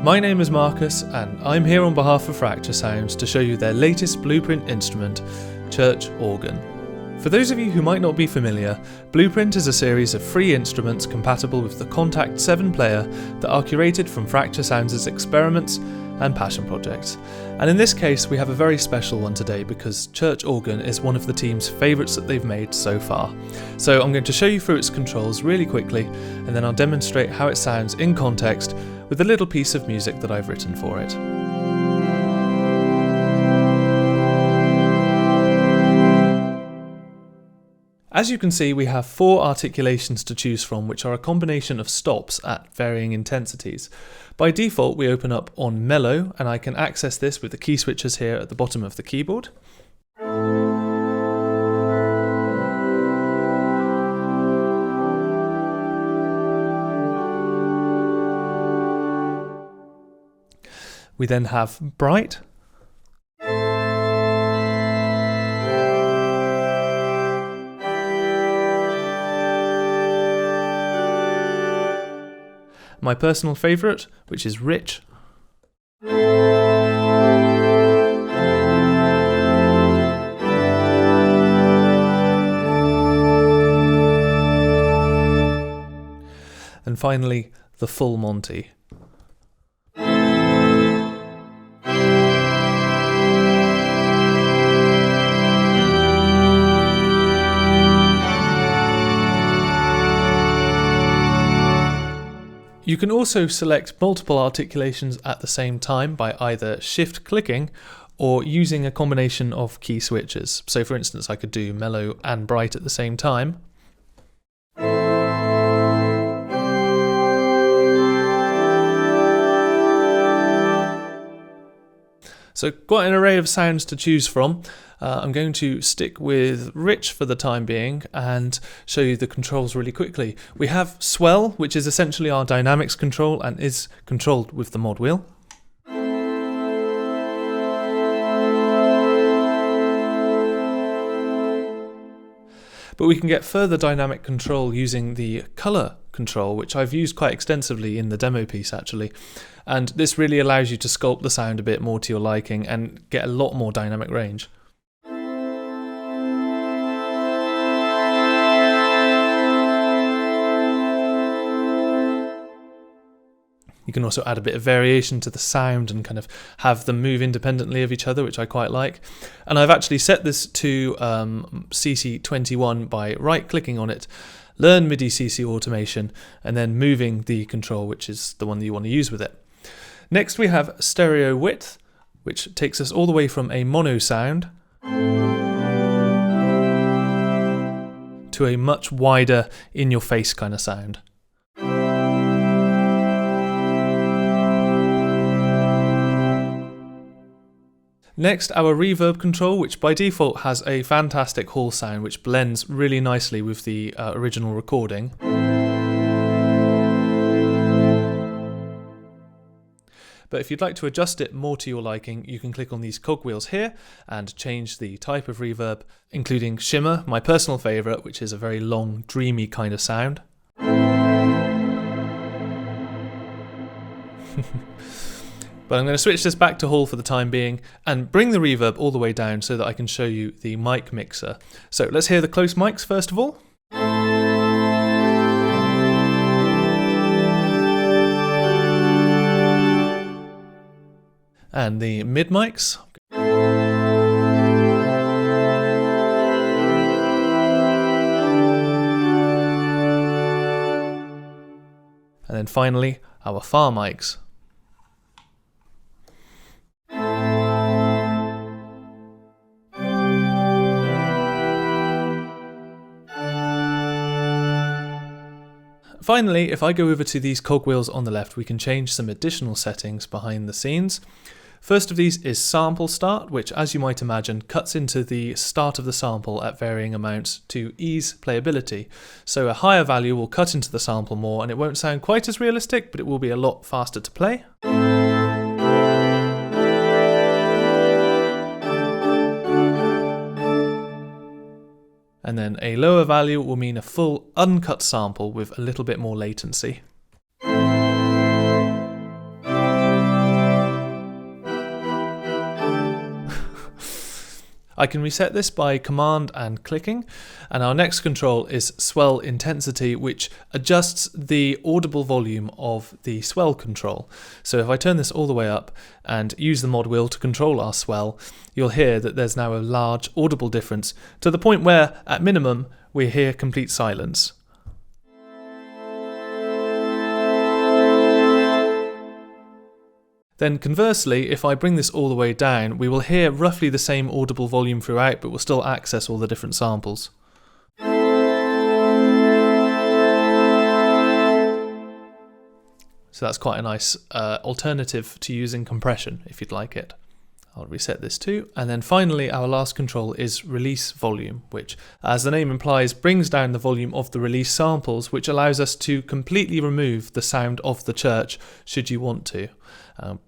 My name is Marcus, and I'm here on behalf of Fracture Sounds to show you their latest Blueprint instrument, church organ. For those of you who might not be familiar, Blueprint is a series of free instruments compatible with the Kontakt 7 player that are curated from Fracture Sounds' experiments and passion projects. And in this case, we have a very special one today because church organ is one of the team's favourites that they've made so far. So I'm going to show you through its controls really quickly, and then I'll demonstrate how it sounds in context with a little piece of music that I've written for it. As you can see, we have 4 articulations to choose from, which are a combination of stops at varying intensities. By default, we open up on mellow, and I can access this with the key switches here at the bottom of the keyboard. We then have bright. My personal favourite, which is rich. And finally, the full Monty. You can also select multiple articulations at the same time by either shift clicking or using a combination of key switches. So for instance, I could do mellow and bright at the same time. So quite an array of sounds to choose from. I'm going to stick with rich for the time being and show you the controls really quickly. We have swell, which is essentially our dynamics control and is controlled with the mod wheel. But we can get further dynamic control using the colour control, which I've used quite extensively in the demo piece actually. And this really allows you to sculpt the sound a bit more to your liking and get a lot more dynamic range. You can also add a bit of variation to the sound and kind of have them move independently of each other, which I quite like. And I've actually set this to CC21 by right-clicking on it, learn MIDI CC automation, and then moving the control, which is the one that you want to use with it. Next we have stereo width, which takes us all the way from a mono sound to a much wider, in-your-face kind of sound. Next, our reverb control, which by default has a fantastic hall sound which blends really nicely with the original recording. But if you'd like to adjust it more to your liking, you can click on these cogwheels here and change the type of reverb, including shimmer, my personal favourite, which is a very long, dreamy kind of sound. But I'm going to switch this back to hall for the time being and bring the reverb all the way down so that I can show you the mic mixer. So let's hear the close mics first of all. And the mid mics. And then finally, our far mics. Finally, if I go over to these cogwheels on the left, we can change some additional settings behind the scenes. First of these is sample start, which, as you might imagine, cuts into the start of the sample at varying amounts to ease playability. So a higher value will cut into the sample more and it won't sound quite as realistic, but it will be a lot faster to play. and then a lower value will mean a full uncut sample with a little bit more latency. I can reset this by command and clicking, and our next control is swell intensity, which adjusts the audible volume of the swell control. So if I turn this all the way up and use the mod wheel to control our swell, you'll hear that there's now a large audible difference to the point where, at minimum, we hear complete silence. Then conversely, if I bring this all the way down, we will hear roughly the same audible volume throughout, but we'll still access all the different samples. So that's quite a nice alternative to using compression, if you'd like it. I'll reset this too. And then finally, our last control is release volume, which, as the name implies, brings down the volume of the release samples, which allows us to completely remove the sound of the church, should you want to.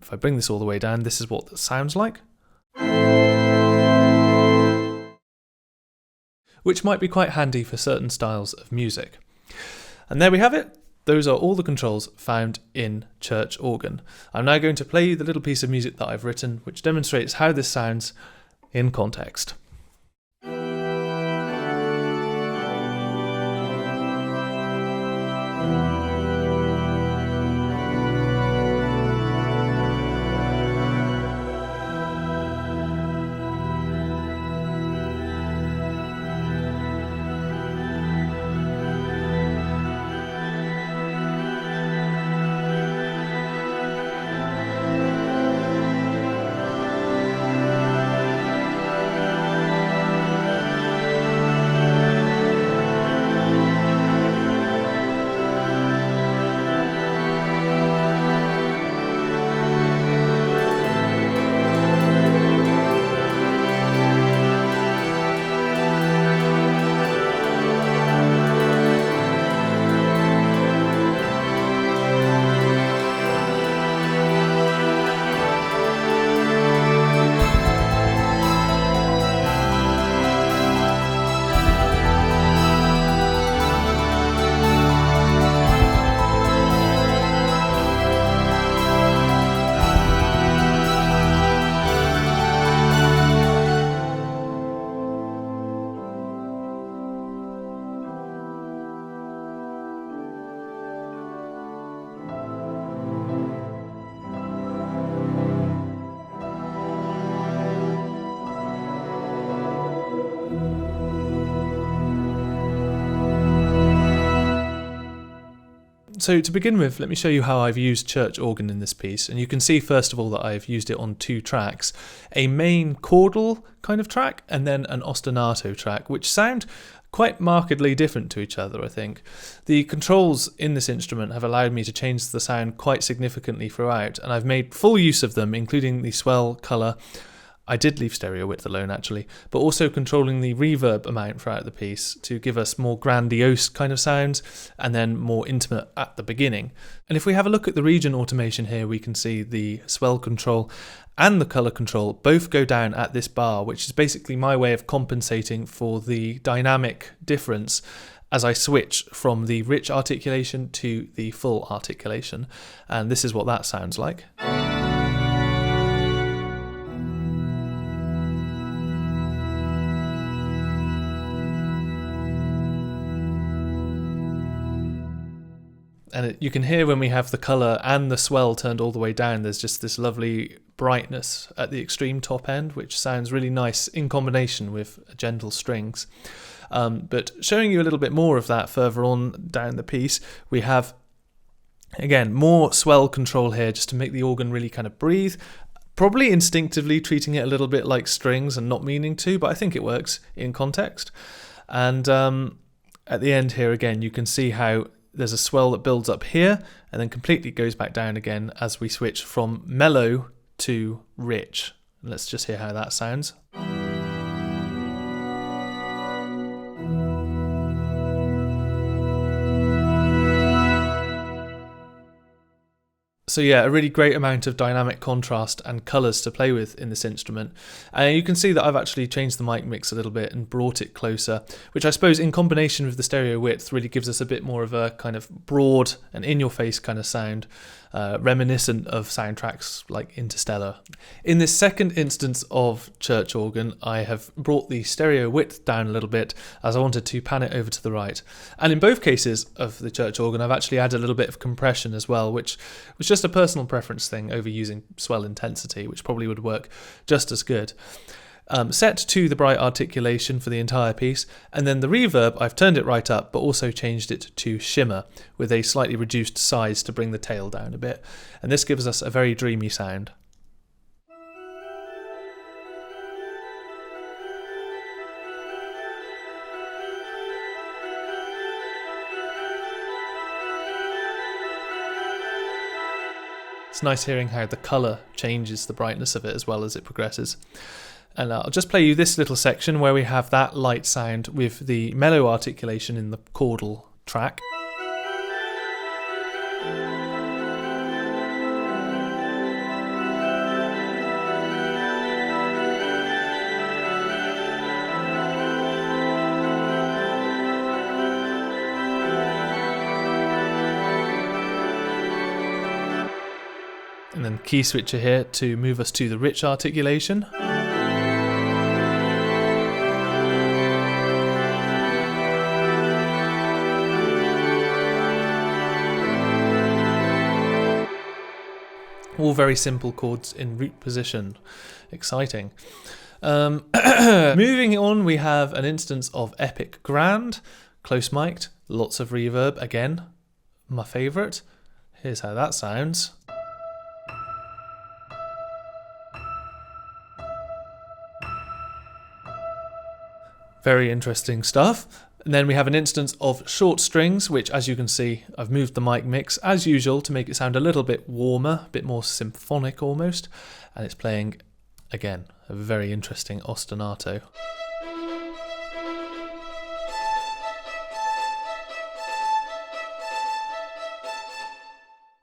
If I bring this all the way down, this is what it sounds like. Which might be quite handy for certain styles of music. And there we have it. Those are all the controls found in church organ. I'm now going to play you the little piece of music that I've written, which demonstrates how this sounds in context. So to begin with, let me show you how I've used church organ in this piece. And you can see first of all that I've used it on two tracks, a main chordal kind of track and then an ostinato track, which sound quite markedly different to each other, I think. The controls in this instrument have allowed me to change the sound quite significantly throughout, and I've made full use of them, including the swell colour. I did leave stereo width alone actually, but also controlling the reverb amount throughout the piece to give us more grandiose kind of sounds and then more intimate at the beginning. And if we have a look at the region automation here, we can see the swell control and the colour control both go down at this bar, which is basically my way of compensating for the dynamic difference as I switch from the rich articulation to the full articulation. And this is what that sounds like. And you can hear when we have the colour and the swell turned all the way down, there's just this lovely brightness at the extreme top end, which sounds really nice in combination with gentle strings. But showing you a little bit more of that further on down the piece, we have, again, more swell control here just to make the organ really kind of breathe. Probably instinctively treating it a little bit like strings and not meaning to, but I think it works in context. And at the end here again, you can see how there's a swell that builds up here and then completely goes back down again as we switch from mellow to rich. Let's just hear how that sounds. So yeah, a really great amount of dynamic contrast and colours to play with in this instrument. And you can see that I've actually changed the mic mix a little bit and brought it closer, which I suppose in combination with the stereo width really gives us a bit more of a kind of broad and in-your-face kind of sound, reminiscent of soundtracks like Interstellar. In this second instance of church organ, I have brought the stereo width down a little bit as I wanted to pan it over to the right. And in both cases of the church organ, I've actually added a little bit of compression as well, which was just a personal preference thing over using swell intensity, which probably would work just as good. Set to the bright articulation for the entire piece, and then the reverb, I've turned it right up but also changed it to shimmer with a slightly reduced size to bring the tail down a bit, and this gives us a very dreamy sound. It's nice hearing how the colour changes the brightness of it as well as it progresses. And I'll just play you this little section where we have that light sound with the mellow articulation in the chordal track. And then key switcher here to move us to the rich articulation. All very simple chords in root position. Exciting. Moving on, we have an instance of epic grand, close mic'd, lots of reverb, again, my favourite. Here's how that sounds. Very interesting stuff. And then we have an instance of short strings, which, as you can see, I've moved the mic mix as usual to make it sound a little bit warmer, a bit more symphonic almost. And it's playing, again, a very interesting ostinato.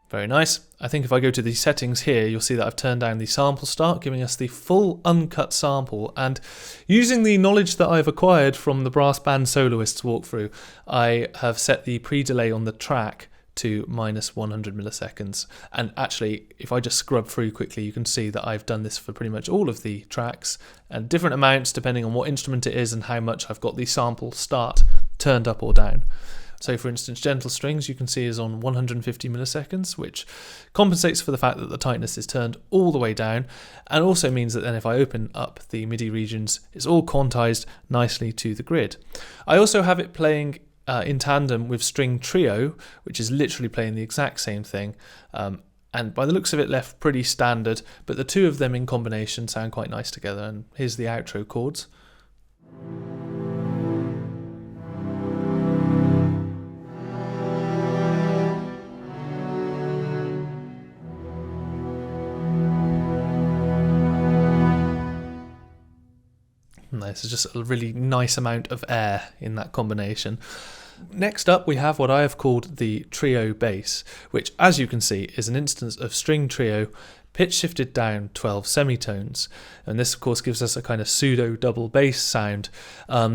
Very nice. I think if I go to the settings here, you'll see that I've turned down the sample start, giving us the full uncut sample. And using the knowledge that I've acquired from the brass band soloists walkthrough, I have set the pre-delay on the track to minus 100 milliseconds. And actually, if I just scrub through quickly, you can see that I've done this for pretty much all of the tracks, and different amounts depending on what instrument it is and how much I've got the sample start turned up or down. So for instance, gentle strings you can see is on 150 milliseconds, which compensates for the fact that the tightness is turned all the way down, and also means that then if I open up the MIDI regions, it's all quantized nicely to the grid. I also have it playing in tandem with string trio, which is literally playing the exact same thing, and by the looks of it left pretty standard, but the two of them in combination sound quite nice together. And here's the outro chords. This is just a really nice amount of air in that combination. Next up, we have what I have called the trio bass, which, as you can see, is an instance of string trio pitch shifted down 12 semitones, and this of course gives us a kind of pseudo double bass sound,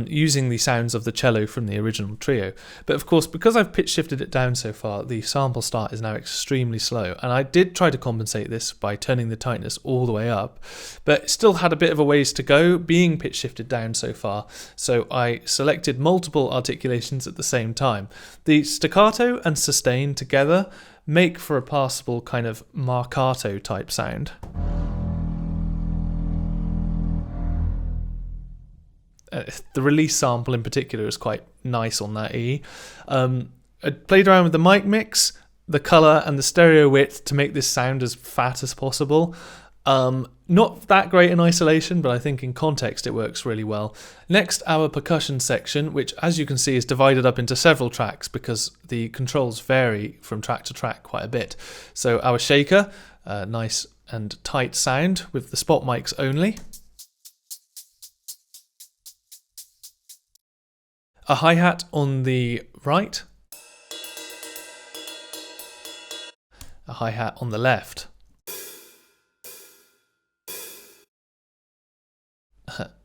using the sounds of the cello from the original trio. But of course, because I've pitch shifted it down so far, the sample start is now extremely slow, and I did try to compensate this by turning the tightness all the way up, but still had a bit of a ways to go being pitch shifted down so far, so I selected multiple articulations at the same time. The staccato and sustain together make for a passable kind of marcato type sound. The release sample in particular is quite nice on that E. I played around with the mic mix, the colour and the stereo width to make this sound as fat as possible. Not that great in isolation, but I think in context it works really well. Next, our percussion section, which as you can see is divided up into several tracks because the controls vary from track to track quite a bit. So our shaker, nice and tight sound with the spot mics only. A hi-hat on the right. a hi-hat on the left.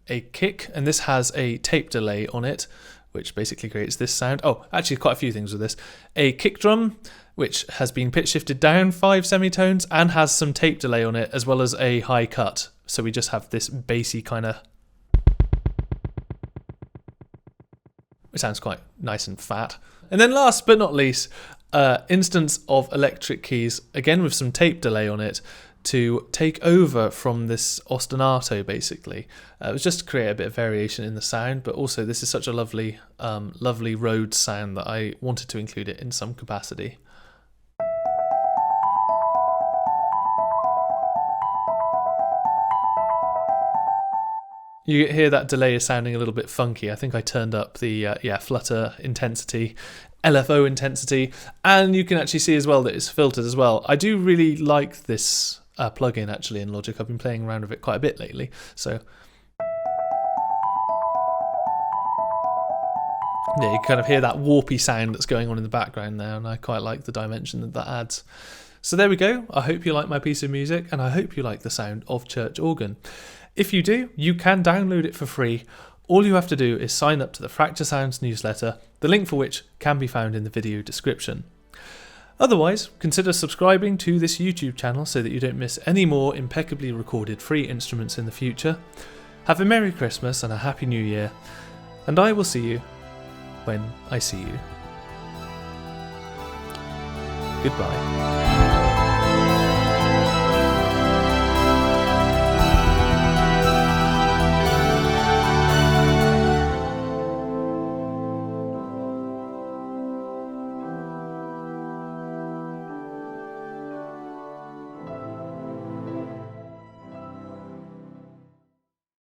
A kick, and this has a tape delay on it, which basically creates this sound. Oh, actually quite a few things with this. A kick drum, which has been pitch shifted down 5 semitones and has some tape delay on it, as well as a high cut. So we just have this bassy kind of... It sounds quite nice and fat. And then last but not least, instance of electric keys, again with some tape delay on it, to take over from this ostinato basically. It was just to create a bit of variation in the sound, but also this is such a lovely, lovely Rhodes sound that I wanted to include it in some capacity. You hear that delay is sounding a little bit funky. I think I turned up the flutter intensity, LFO intensity, and you can actually see as well that it's filtered as well. I do really like this plugin actually in Logic. I've been playing around with it quite a bit lately. So yeah, you kind of hear that warpy sound that's going on in the background now, and I quite like the dimension that that adds. So there we go. I hope you like my piece of music, and I hope you like the sound of church organ. If you do, you can download it for free. All you have to do is sign up to the Fracture Sounds newsletter, the link for which can be found in the video description. Otherwise, consider subscribing to this YouTube channel so that you don't miss any more impeccably recorded free instruments in the future. Have a Merry Christmas and a Happy New Year, and I will see you when I see you. Goodbye.